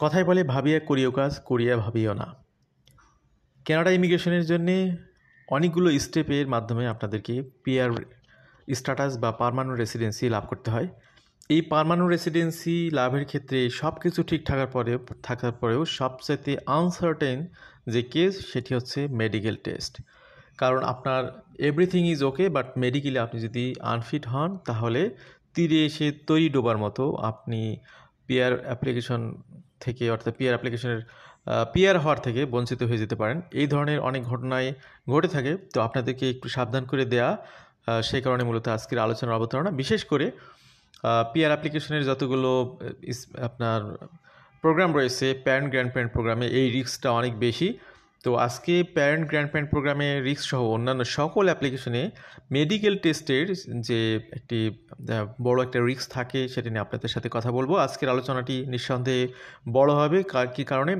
কথায় বলে ভাবিয়া করিও কাজ করিয়া ভাবিও না। কানাডা ইমিগ্রেশনের জন্যে অনেকগুলো স্টেপের মাধ্যমে আপনাদেরকে পিআর স্ট্যাটাস বা পার্মানেন্ট রেসিডেন্সি লাভ করতে হয়। এই পার্মানেন্ট রেসিডেন্সি লাভের ক্ষেত্রে সব কিছু ঠিক থাকার পরেও সবচেয়ে আনসার্টেন যে কেস সেটি হচ্ছে মেডিকেল টেস্ট। কারণ আপনার everything is okay, but medically আপনি যদি আনফিট হন তাহলে তীরে এসে তৈরি ডোবার মতো আপনি পিআর অ্যাপ্লিকেশন থেকে, অর্থাৎ পিআর হওয়ার থেকে বঞ্চিত হয়ে যেতে পারেন। এই ধরনের অনেক ঘটনায় ঘটে থাকে, তো আপনাদেরকে একটু সাবধান করে দেয়া, সেই কারণে মূলত আজকের আলোচনার অবতারণা। বিশেষ করে পিআর অ্যাপ্লিকেশনের যতগুলো আপনার প্রোগ্রাম রয়েছে, প্যারেন্ট গ্র্যান্ড প্যারেন্ট প্রোগ্রামে এই রিস্কটা অনেক বেশি। তো আজকে প্যারেন্ট গ্র্যান্ড প্যারেন্ট প্রোগ্রামে রিস্ক সহ অন্যান্য সকল অ্যাপ্লিকেশনে মেডিকেল টেস্টের যে একটি বড় একটা রিস্ক থাকে সেটা নিয়ে আপনাদের সাথে কথা বলবো। আজকের আলোচনাটি নিঃসন্দেহে বড় হবে, কী কারণে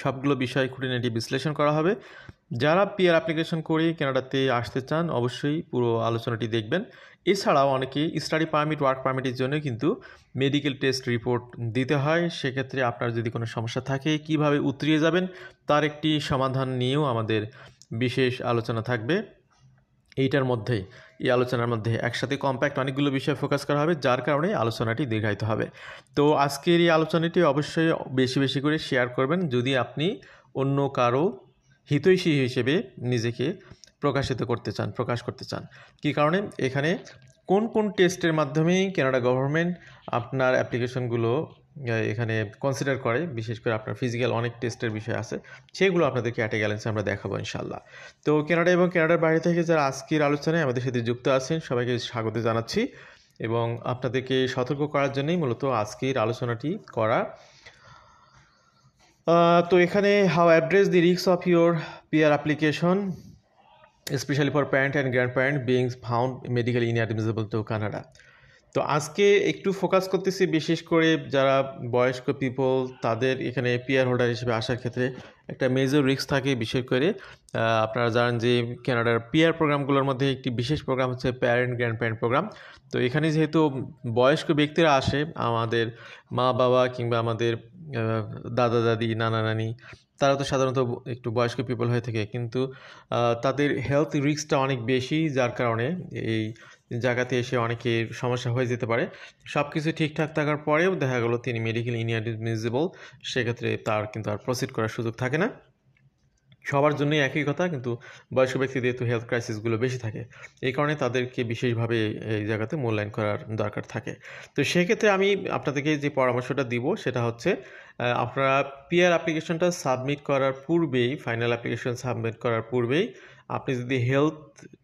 সবগুলো বিষয় খুঁটিনাটি বিশ্লেষণ করা হবে। যারা পিআর অ্যাপ্লিকেশন করে কানাডাতে আসতে চান অবশ্যই পুরো আলোচনাটি দেখবেন। এছাড়াও অনেকে স্টাডি পারমিট, ওয়ার্ক পারমিটের জন্য কিন্তু মেডিকেল টেস্ট রিপোর্ট দিতে হয়। সেক্ষেত্রে আপনার যদি কোনো সমস্যা থাকে কিভাবে উতরিয়ে যাবেন তার একটি সমাধান নিয়েও আমাদের বিশেষ আলোচনা থাকবে। এই আলোচনার মধ্যে একসাথে কম্প্যাক্ট অনেকগুলো বিষয় ফোকাস করা হবে, যার কারণে আলোচনাটি দীর্ঘায়িত হবে। তো আজকের এই আলোচনাটি অবশ্যই বেশি বেশি করে শেয়ার করবেন যদি আপনি অন্য কারো হিতৈষী হিসেবে নিজেকে প্রকাশ করতে চান। কী কারণে এখানে কোন কোন টেস্টের মাধ্যমে কানাডা গভর্নমেন্ট আপনার অ্যাপ্লিকেশনগুলো এখানে কনসিডার করে, বিশেষ করে আপনার ফিজিক্যাল অনেক টেস্টের বিষয় আছে, সেগুলো আপনাদেরকে অ্যাট এ গ্যালেন্সে আমরা দেখাবো ইনশাল্লাহ। তো কানাডা এবং কানাডার বাইরে থেকে যারা আজকের আলোচনায় আমাদের সাথে যুক্ত আছেন সবাইকে স্বাগত জানাচ্ছি এবং আপনাদেরকে সতর্ক করার জন্যই মূলত আজকের আলোচনাটি করা। তো এখানে how address the risk of your PR application especially for parent and grandparent being found medically inadmissible to Canada. তো আজকে একটু ফোকাস করতেছি বিশেষ করে যারা বয়স্ক পিপল, তাদের এখানে পিআর হোল্ডার হিসেবে আসার ক্ষেত্রে একটা মেজর রিস্ক থাকে। বিশেষ করে আপনারা জানেন যে কানাডার পিআর প্রোগ্রামগুলোর মধ্যে একটি বিশেষ প্রোগ্রাম হচ্ছে প্যারেন্ট গ্র্যান্ড প্যারেন্ট প্রোগ্রাম। তো এখানে যেহেতু বয়স্ক ব্যক্তিরা আসে, আমাদের মা বাবা কিংবা আমাদের দাদা দাদি, নানা নানি, তারা তো সাধারণত একটু বয়স্ক পিপল হয়ে থাকে, কিন্তু তাদের হেলথ রিস্কটা অনেক বেশি, যার কারণে এই জায়গাতে এসে অনেকের সমস্যা হয়ে যেতে পারে। সব কিছু ঠিকঠাক থাকার পরেও দেখা গেল তিনি মেডিকেল ইনঅ্যাডমিসিবল, সেক্ষেত্রে তার কিন্তু আর প্রসিড করার সুযোগ থাকে না। সবার জন্যই একই কথা, কিন্তু বয়স্ক ব্যক্তিদের তো হেলথ ক্রাইসিসগুলো বেশি থাকে, এই কারণে তাদেরকে বিশেষভাবে এই জায়গাতে মূল্যায়ন করার দরকার থাকে। তো সেক্ষেত্রে আমি আপনাদেরকে যে পরামর্শটা দিব সেটা হচ্ছে আপনারা পিআর অ্যাপ্লিকেশনটা সাবমিট করার পূর্বেই, ফাইনাল অ্যাপ্লিকেশন সাবমিট করার পূর্বেই আপনি যদি হেলথ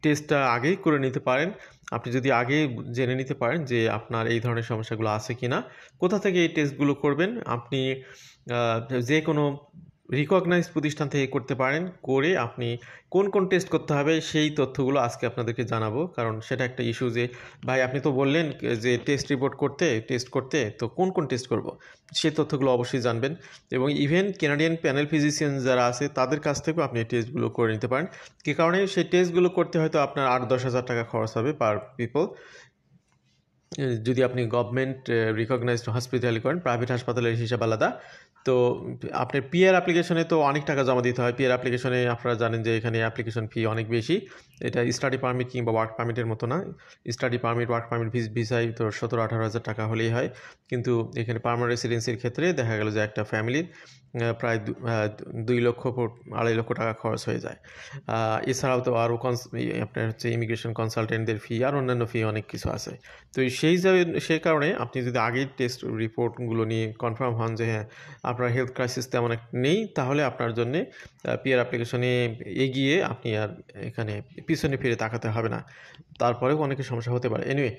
টেস্টটা আগেই করে নিতে পারেন, আপনি যদি আগে জেনে নিতে পারেন যে আপনার এই ধরনের সমস্যাগুলো আছে কি না, কোথা থেকে এই টেস্টগুলো করবেন, আপনি যে কোনো রিকগনাইজড প্রতিষ্ঠান থেকে করতে পারেন। করে আপনি কোন কোন টেস্ট করতে হবে সেই তথ্যগুলো আজকে আপনাদেরকে জানাবো। কারণ সেটা একটা ইস্যু যে ভাই আপনি তো বললেন যে টেস্ট করতে, তো কোন কোন টেস্ট করব, সেই তথ্যগুলো অবশ্যই জানবেন। এবং ইভেন কানাডিয়ান প্যানেল ফিজিশিয়ান যারা আছে তাদের কাছ থেকেও আপনি এই টেস্টগুলো করে নিতে পারেন। কী কারণে সেই টেস্টগুলো করতে হয়তো আপনার 8-10 হাজার টাকা খরচ হবে পার পিপল। যদি আপনি গভর্নমেন্ট রিকগনাইজড হসপিটালে করেন, প্রাইভেট হাসপাতালের হিসাব আলাদা। তো আপনার পিআর অ্যাপ্লিকেশনে তো অনেক টাকা জমা দিতে হয়। পিআর অ্যাপ্লিকেশনে আপনারা জানেন যে এখানে অ্যাপ্লিকেশন ফি অনেক বেশি। এটা স্টাডি পারমিট কিংবা ওয়ার্ক পারমিটের মতো না। স্টাডি পারমিট, ওয়ার্ক পারমিট ভিসায় তো 17-18 হাজার টাকা হলেই হয়, কিন্তু এখানে পার্মানেন্ট রেসিডেন্সির ক্ষেত্রে দেখা গেল যে একটা ফ্যামিলির প্রায় 2 লক্ষ 2.5 লক্ষ টাকা খরচ হয়ে যায়। এছাড়াও তো আরও আপনার হচ্ছে ইমিগ্রেশন কনসালটেন্টদের ফি আর অন্যান্য ফি অনেক কিছু আছে। তো সেই কারণে আপনি যদি আগেই টেস্ট রিপোর্টগুলো নিয়ে কনফার্ম হন যে হ্যাঁ আপনার হেলথ ক্রাইসিস তেমন একটা নেই, তাহলে আপনার জন্যে পিআর অ্যাপ্লিকেশনে এগিয়ে আপনি আর এখানে পিছনে ফিরে তাকাতে হবে না। তারপরেও অনেকের সমস্যা হতে পারে। Anyway,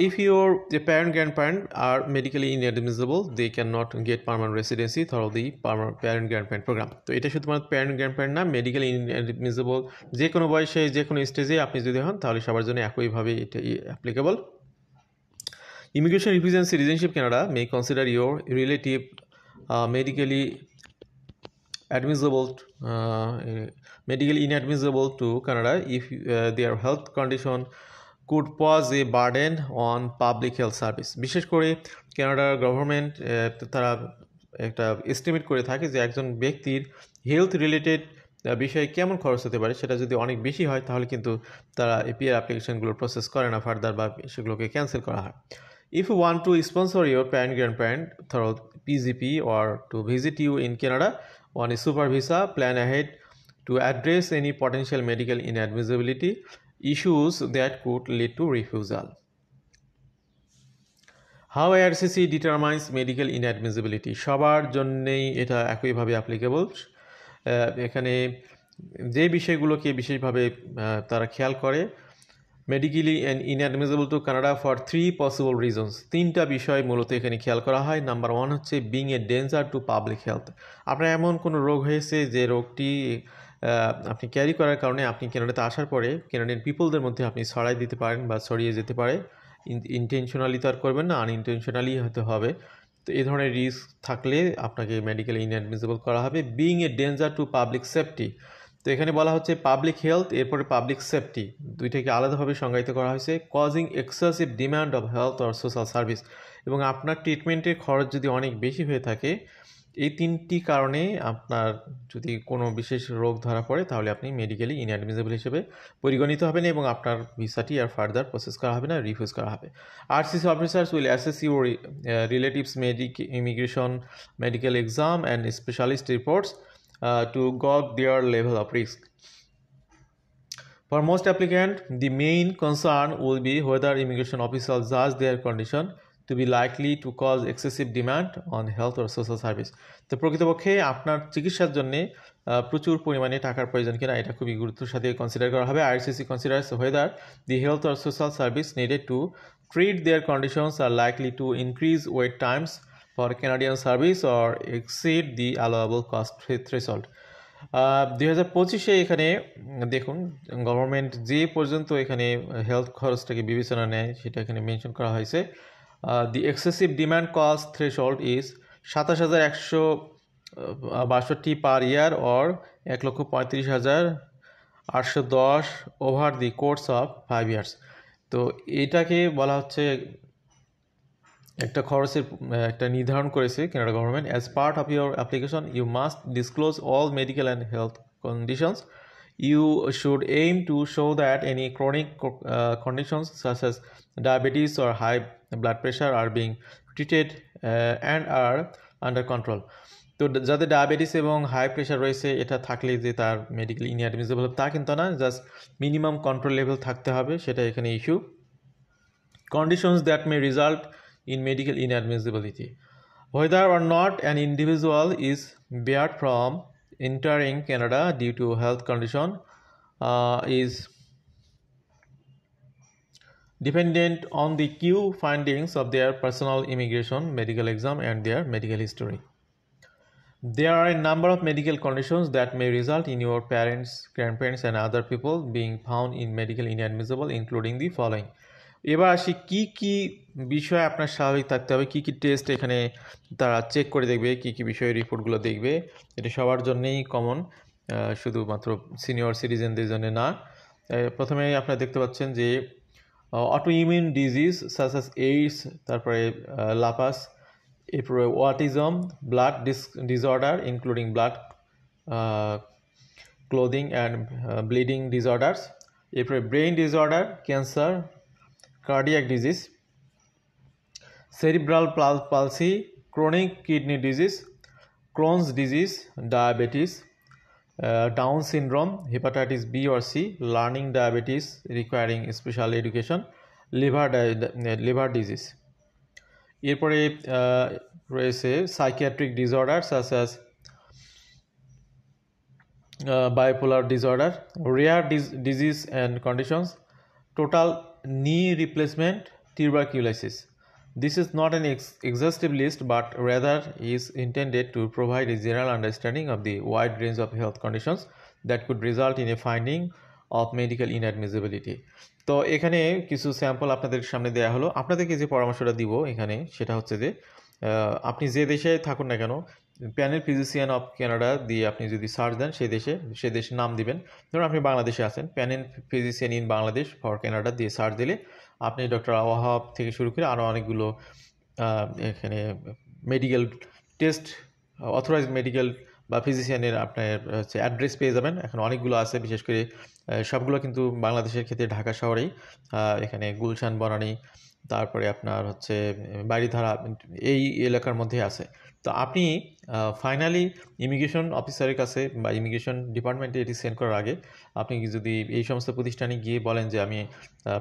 if your parent grandparent are medically inadmissible, they cannot get permanent residency through the parent grandparent program. তো এটা শুধুমাত্র প্যারেন্ট গ্র্যান্ডপ্যারেন্ট না, মেডিকেলি ইনঅ্যাডমিসিবল যে কোনো বয়সে যে কোনো স্টেজে আপনি যদি হন তাহলে সবার জন্য একইভাবে এটা applicable. Immigration Represents Citizenship Canada may consider your relative medically inadmissible to Canada if their health condition could pose a burden on public health service. বিশেষ করে কানাডার গভর্নমেন্ট তারা একটা এস্টিমেট করে থাকে যে একজন ব্যক্তির হেলথ রিলেটেড বিষয়ে কেমন খরচ হতে পারে। সেটা যদি অনেক বেশি হয় তাহলে কিন্তু তারা এই পিআর অ্যাপ্লিকেশনগুলো প্রসেস করে না ফার্দার, বা সেগুলোকে ক্যান্সেল করা হয়। If you want to sponsor your parent grandparent through PGP or to visit you in Canada on a super visa, plan ahead to address any potential medical inadmissibility issues that could lead to refusal. How IRCC determines medical inadmissibility? সবার জন্যই এটা একইভাবে applicable. এখানে যে বিষয়গুলোকে বিশেষভাবে তারা খেয়াল করে, medically ইনঅ্যাডমিসেবল to Canada for 3 possible reasons. 3টা বিষয় মূলত এখানে খেয়াল করা হয়। নাম্বার 1 হচ্ছে being a danger to public health. আপনার এমন কোনো রোগ হয়েছে যে রোগটি আপনি ক্যারি করার কারণে আপনি কানাডাতে আসার পরে কানাডিয়ান পিপলদের মধ্যে আপনি ছড়াই দিতে পারেন বা ছড়িয়ে যেতে পারে। ইন্টেনশনালি তো আর করবেন না, আনইন্টেনশনালি হতে হবে। তো এই ধরনের রিস্ক থাকলে আপনাকে মেডিকেলি ইনঅ্যাডমিসেবল করা হবে। Being a danger to public safety, তো এখানে বলা হচ্ছে পাবলিক হেলথ, এরপরে পাবলিক সেফটি, দুইটাকে আলাদাভাবে সংজ্ঞায়িত করা হয়েছে। Causing excessive demand of health or social service, এবং আপনার ট্রিটমেন্টের খরচ যদি অনেক বেশি হয়ে থাকে, এই 3টি কারণে আপনার যদি কোনো বিশেষ রোগ ধরা পড়ে তাহলে আপনি মেডিকেলি ইনঅ্যাডমিসেবল হিসেবে পরিগণিত হবেন এবং আপনার ভিসাটি আর ফার্দার প্রসেস করা হবে না, রিফিউজ করা হবে। RCC officers will assess your relatives immigration medical exam and specialist reports to gauge their level of risk. For most applicants, the main concern will be whether immigration officials judge their condition to be likely to cause excessive demand on health or social service. তো প্রকৃতপক্ষে আপনার চিকিৎসার জন্য প্রচুর পরিমাণে টাকার প্রয়োজন কিনা এটা খুবই গুরুত্বের সাথে কনসিডার করা হবে। IRCC considers whether the health or social service needed to treat their conditions are likely to increase wait times for Canadian service or exceed the allowable cost threshold. 2025-এ এখানে দেখুন গভর্নমেন্ট যে পর্যন্ত এখানে হেলথ খরচটাকে বিবেচনা নেয় সেটা এখানে মেনশন করা হয়েছে। The excessive demand cost threshold is 27,162 per year or 1,35,810 over the course of 5 years. তো এটাকে বলা হচ্ছে একটা খরচের একটা নির্ধারণ করেছে Canada government. As part of your application you must disclose all medical and health conditions. You should aim to show that any chronic conditions such as diabetes or high blood pressure are being treated and are under control. তো যাদের diabetes এবং high pressure রয়েছে এটা থাকলে যে তার medical ইনঅ্যাডমিসেবল তা কিন্তু না, জাস্ট মিনিমাম কন্ট্রোল লেভেল থাকতে হবে, সেটা এখানে issue. Conditions that may result in medical inadmissibility. Whether or not an individual is barred from entering Canada due to health condition is dependent on the key findings of their personal immigration medical exam and their medical history. There are a number of medical conditions that may result in your parents, grandparents and other people being found in medical inadmissible, including the following. এবার আসি কি কি বিষয় আপনার স্বাভাবিক থাকতে হবে, কি কি টেস্ট এখানে তারা চেক করে দেখবে, কি কি বিষয়ে রিপোর্টগুলো দেখবে। এটা সবার জন্যই কমন, শুধুমাত্র সিনিয়র সিটিজেনদের জন্য না। প্রথমে আপনারা দেখতে পাচ্ছেন যে autoimmune disease such as AIDS, তারপরে লাপাস, এরপরে autism, blood disorder including blood clotting and bleeding disorders, এরপরে brain disorder, cancer, cardiac disease, cerebral palsy, chronic kidney disease, Crohn's disease, diabetes, Down syndrome, hepatitis B or C, learning diabetes requiring special education, liver disease. এরপরে রয়েছে psychiatric disorder such as bipolar disorder, rare disease and conditions, total knee replacement, tuberculosis. This is not an exhaustive list but rather is intended to provide a general understanding of the wide range of health conditions that could result in a finding of medical inadmissibility. তো এখানে কিছু sample আপনাদের সামনে দেয়া হলো। আপনাদেরকে যে পরামর্শটা দিব এখানে সেটা হচ্ছে যে আপনি যে দেশে থাকুন না কেন প্যানেল ফিজিশিয়ান অফ কানাডা দিয়ে আপনি যদি সার্চ দেন সে দেশের নাম দিবেন। ধরুন আপনি বাংলাদেশে আছেন, panel physician in Bangladesh for Canada দিয়ে সার্চ দিলে আপনি ডক্টর ওয়াহাব থেকে শুরু করে আরও অনেকগুলো এখানে মেডিকেল টেস্ট অথরাইজড মেডিকেল বা ফিজিশিয়ানের আপনার হচ্ছে অ্যাড্রেস পেয়ে যাবেন। এখন অনেকগুলো আছে, বিশেষ করে সবগুলো কিন্তু বাংলাদেশের ক্ষেত্রে ঢাকা শহরেই। এখানে গুলশান, বনানী, তারপরে আপনার হচ্ছে বাড়িধারা, এই এলাকার মধ্যে আছে। তো আপনি ফাইনালি ইমিগ্রেশন অফিসারের কাছে বা ইমিগ্রেশন ডিপার্টমেন্টে এটি সেন্ড করার আগে আপনি যদি এই সমস্ত প্রতিষ্ঠানে গিয়ে বলেন যে আমি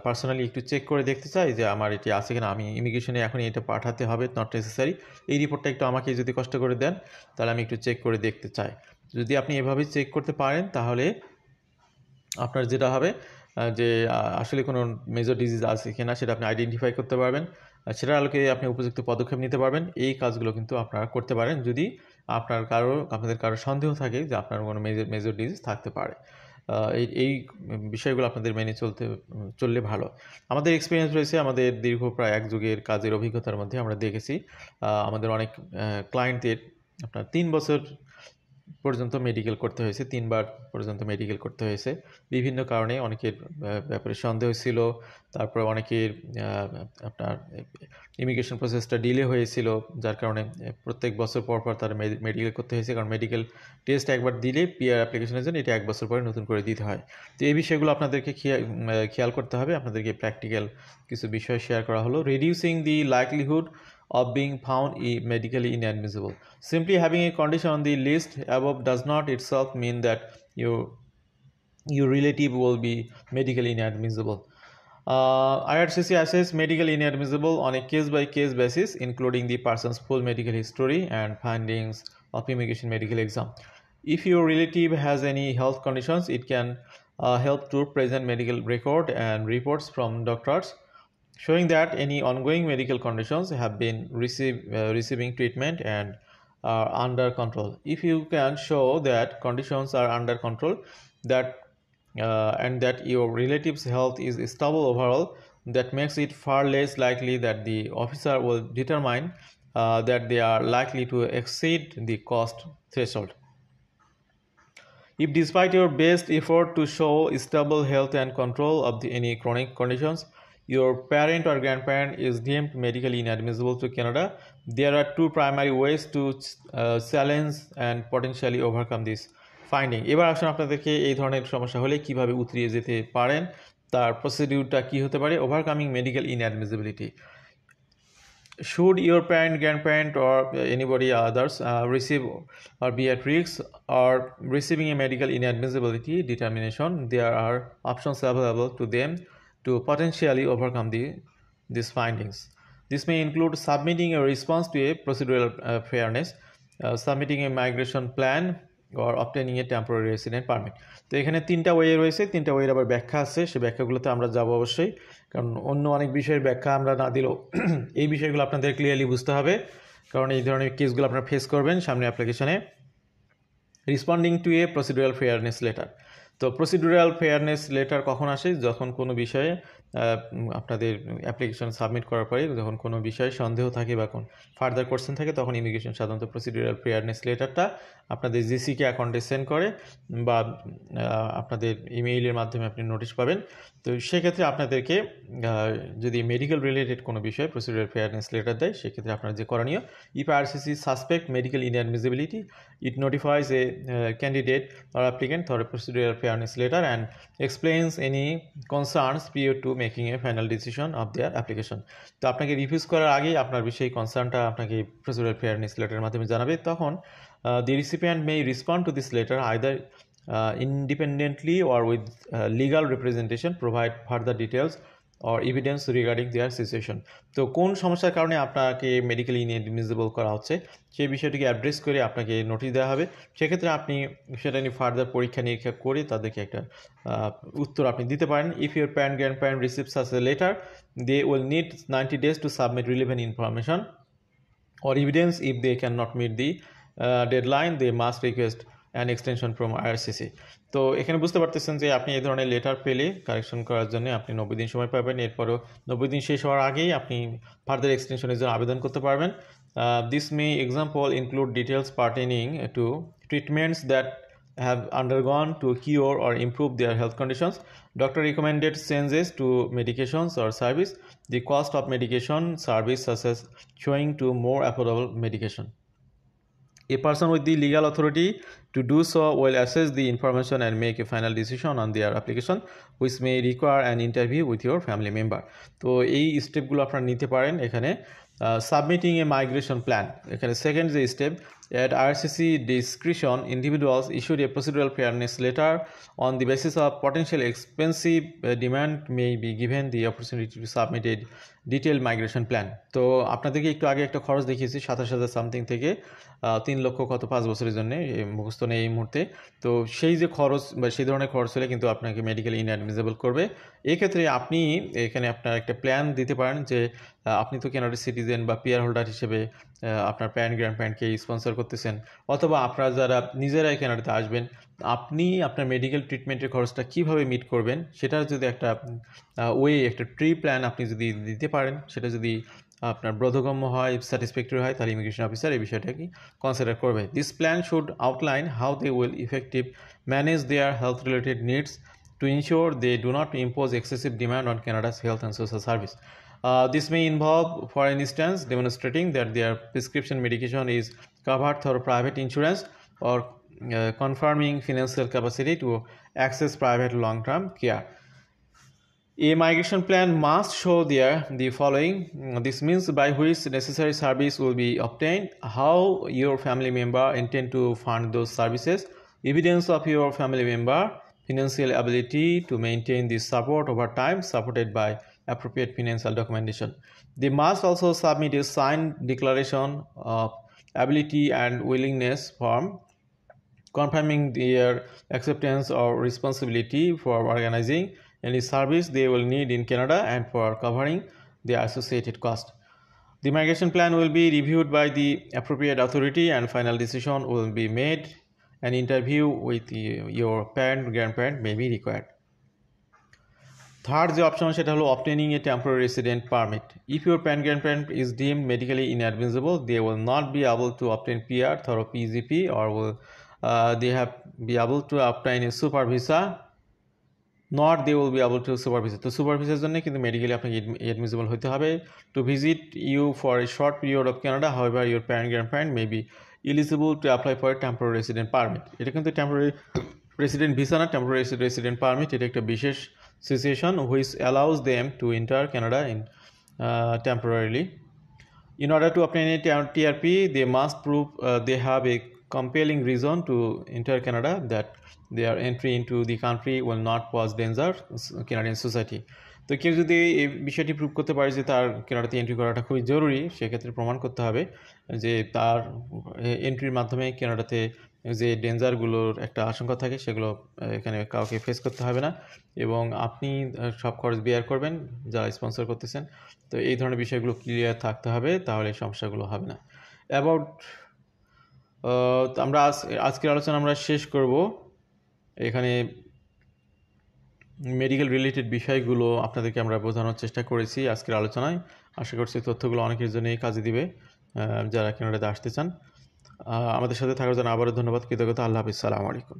পার্সোনালি একটু চেক করে দেখতে চাই যে আমার এটি আছে কিনা, আমি ইমিগ্রেশনে এখনই এটা পাঠাতে হবে, নট নেসেসারি, এই রিপোর্টটা একটু আমাকে যদি কষ্ট করে দেন তাহলে আমি একটু চেক করে দেখতে চাই। যদি আপনি এভাবে চেক করতে পারেন তাহলে আপনার যেটা হবে যে আসলে কোনো মেজর ডিজিজ আছে কিনা সেটা আপনি আইডেন্টিফাই করতে পারবেন, সেটার আলোকে আপনি উপযুক্ত পদক্ষেপ নিতে পারবেন। এই কাজগুলো কিন্তু আপনারা করতে পারেন যদি আপনাদের কারো সন্দেহ থাকে যে আপনার কোনো মেজর ডিজিজ থাকতে পারে। এই বিষয়গুলো আপনাদের মেনে চললে ভালো। আমাদের এক্সপিরিয়েন্স রয়েছে, আমাদের দীর্ঘ প্রায় 1 যুগের কাজের অভিজ্ঞতার মধ্যে আমরা দেখেছি আমাদের অনেক ক্লায়েন্টদের আপনার 3 বছর পর্যন্ত মেডিকেল করতে হয়েছে, 3 বার পর্যন্ত মেডিকেল করতে হয়েছে। বিভিন্ন কারণে অনেকের ব্যাপারে সন্দেহ ছিল, তারপরে অনেকের আপনার ইমিগ্রেশন প্রসেসটা ডিলে হয়েছিল, যার কারণে প্রত্যেক বছর পর পর তারা মেডিকেল করতে হয়েছে, কারণ মেডিকেল টেস্ট একবার দিলে পিআর অ্যাপ্লিকেশনের জন্য এটা 1 বছর পরে নতুন করে দিতে হয়। তো এই বিষয়গুলো আপনাদেরকে খেয়াল করতে হবে। আপনাদেরকে প্র্যাকটিক্যাল কিছু বিষয় শেয়ার করা হলো। Reducing the likelihood of being found medically inadmissible. Simply having a condition on the list above does not itself mean that your relative will be medically inadmissible. IRCC assess medical inadmissible on a case-by-case basis, including the person's full medical history and findings of immigration medical exam. If your relative has any health conditions, it can help to present medical record and reports from doctors showing that any ongoing medical conditions have been receiving treatment and are under control. If you can show that conditions are under control, and that your relative's health is stable overall, that makes it far less likely that the officer will determine that they are likely to exceed the cost threshold. If despite your best effort to show stable health and control of any chronic conditions, your parent or grandparent is deemed medically inadmissible to Canada, there are 2 primary ways to challenge and potentially overcome this finding. এবার আসুন আপনাদেরকে এই ধরনের সমস্যা হলে কিভাবে উতরিয়ে যেতে পারেন, তার প্রসিডিউরটা কি হতে পারে। Overcoming medical ইনঅ্যাডমিসিবিলিটি. Should your parent, grandparent, or anybody others receive or be at risk or receiving a medical inadmissibility determination, there are options available to them to potentially overcome these findings. This may include submitting a response to a procedural fairness, submitting a migration plan, or obtaining a temporary resident permit. তো এখানে 3টা way রয়েছে, 3টা ওয়ের আবার ব্যাখ্যা আছে, সেই ব্যাখ্যাগুলোতে আমরা যাব অবশ্যই, কারণ অন্য অনেক বিষয়ের ব্যাখ্যা আমরা না দিলেও এই বিষয়গুলো আপনাদের ক্লিয়ারলি বুঝতে হবে, কারণ এই ধরনের কেসগুলো আপনারা ফেস করবেন সামনে অ্যাপ্লিকেশনে। রেসপন্ডিং টু এ প্রসিডিউরাল ফেয়ারনেস লেটার। তো প্রসিডিউরাল ফেয়ারনেস লেটার কখন আসে? যখন কোনো বিষয়ে আপনাদের অ্যাপ্লিকেশন সাবমিট করার পরে যখন কোনো বিষয়ে সন্দেহ থাকে বা কোন ফার্দার কোশ্চেন থাকে, তখন ইমিগ্রেশন সাধারণত প্রসিডিউরাল ফেয়ারনেস লেটারটা আপনাদের জিসিকে অ্যাকাউন্টে সেন্ড করে বা আপনাদের ইমেইলের মাধ্যমে আপনি নোটিশ পাবেন। তো সেক্ষেত্রে আপনাদেরকে যদি মেডিকেল রিলেটেড কোনো বিষয়ে প্রসিডিউরাল ফেয়ারনেস লেটার দেয়, সেক্ষেত্রে আপনার যে করণীয়, if IRCC suspect medical ইনঅ্যাডমিসিবিলিটি, it notifies a candidate or applicant for a procedural fairness letter and explains any concerns prior to making a final decision of their application. তো আপনাকে refuse করার আগেই আপনার সেই কনসার্নটা আপনাকে procedural fairness letter এর মাধ্যমে জানাবে। তখন the recipient may respond to this letter either independently or with legal representation, provide further details or evidence regarding their situation. তো কোন সমস্যার কারণে আপনাকে মেডিকেলি ইনএডমিসিবল করা হচ্ছে সেই বিষয়টিকে অ্যাড্রেস করে আপনাকে নোটিশ দেওয়া হবে। সেক্ষেত্রে আপনি সেটা নিয়ে ফার্দার পরীক্ষা নিরীক্ষা করে তাদেরকে একটা উত্তর আপনি দিতে পারেন। If your parent grandparent receives such a letter, they will need 90 days to submit relevant information or evidence. If they cannot meet the deadline, they must request an extension from IRCC. তো এখানে বুঝতে পারতেছেন যে আপনি এই ধরনের letter পেলে correction করার জন্য আপনি 90 দিন সময় পাবেন। এরপরও 90 দিন শেষ হওয়ার আগেই আপনি ফার্দার এক্সটেনশনের জন্য আবেদন করতে পারবেন। This may example include details pertaining to treatments that have undergone to cure or improve their health conditions, doctor recommended changes to medications or service, the cost of medication service such as showing to more affordable medication. A person with the legal authority to do so will assess the information and make a final decision on their application, which may require an interview with your family member. তো এই স্টেপগুলো আপনারা নিতে পারেন এখানে। Submitting এ migration plan, এখানে second যে step, at IRCC discretion, individuals issued a procedural fairness letter on the basis of potential expensive demand may be given the opportunity to submit a detailed migration plan. তো আপনাদেরকে একটু আগে একটা খরচ দেখিয়েছি 27,000 something থেকে 3 লক্ষ কত 5 বছরের জন্য, মুখস্থ নেই এই মুহূর্তে। তো সেই যে খরচ বা সেই ধরনের খরচ হলে কিন্তু আপনাকে মেডিকেল ইনঅ্যাডমিসেবল করবে। এক্ষেত্রে আপনি এখানে আপনার একটা প্ল্যান দিতে পারেন যে আপনি তো কানাডার সিটিজেন বা পিআর হোল্ডার হিসেবে আপনার প্যারেন্ট গ্র্যান্ড প্যারেন্টকে স্পন্সর করতেছেন, অথবা আপনারা যারা নিজেরাই কানাডাতে আসবেন, আপনি আপনার মেডিকেল ট্রিটমেন্টের খরচটা কীভাবে মিট করবেন সেটার যদি একটা একটা ট্রি প্ল্যান আপনি যদি দিতে পারেন, সেটা যদি আপনার বোধগম্য হয়, স্যাটিসফ্যাক্টরি হয়, তাহলে ইমিগ্রেশন অফিসার এই বিষয়টাকে কনসিডার করবে। This plan should outline how they will effective manage their health related needs to ensure they do not impose excessive demand on Canada's health and social service. This may involve, for instance, demonstrating that their prescription medication is covered through private insurance or confirming financial capacity to access private long-term care. A migration plan must show the following. This means by which necessary service will be obtained, how your family member intend to fund those services, evidence of your family member financial ability to maintain this support over time, supported by appropriate financial documentation. They must also submit a signed declaration of ability and willingness form confirming their acceptance or responsibility for organizing any service they will need in Canada and for covering the associated cost. The migration plan will be reviewed by the appropriate authority and final decision will be made. An interview with your parent grandparent may be required. Third যে option সেটা হলো obtaining a temporary resident permit. If your parent grandparent is deemed medically inadmissible, they will not be able to obtain PR through PGP, or will they have be able to obtain a super visa, not they will be able to super visa. তো super ভিসার জন্য কিন্তু medically আপনাকে admissible হতে হবে to visit you for a short period of Canada. However, your parent grandparent may be eligible to apply for a temporary resident permit. এটা কিন্তু temporary resident visa না, temporary resident permit, এটা একটা বিশেষ situation which allows them to enter Canada in temporarily. In order to obtain a TRP, they must prove they have a compelling reason to enter Canada, that their entry into the country will not pose danger Canadian society. তো কেউ যদি এই বিষয়টি prove করতে পারে যে তার কানাডাতে এন্ট্রি করাটা খুবই জরুরি, সেক্ষেত্রে প্রমাণ করতে হবে যে তার এন্ট্রির মাধ্যমে কানাডাতে যে ডেঞ্জারগুলোর একটা আশঙ্কা থাকে সেগুলো এখানে কাউকে ফেস করতে হবে না, এবং আপনি সব খরচ বেয়ার করবেন যারা স্পন্সর করতেছেন। তো এই ধরনের বিষয়গুলো ক্লিয়ার থাকতে হবে, তাহলে এই সমস্যাগুলো হবে না। অ্যাবাউট আমরা আজকের আলোচনা আমরা শেষ করব। এখানে মেডিকেল রিলেটেড বিষয়গুলো আপনাদেরকে আমরা বোঝানোর চেষ্টা করেছি আজকের আলোচনায়। আশা করছি তথ্যগুলো অনেকের জন্যই কাজে দিবে যারা কানাডাতে আসতে চান। আমাদের সাথে থাকার জন্য আবারও ধন্যবাদ, কৃতজ্ঞতা। আল্লাহ হাফিজ, সালামু আলাইকুম।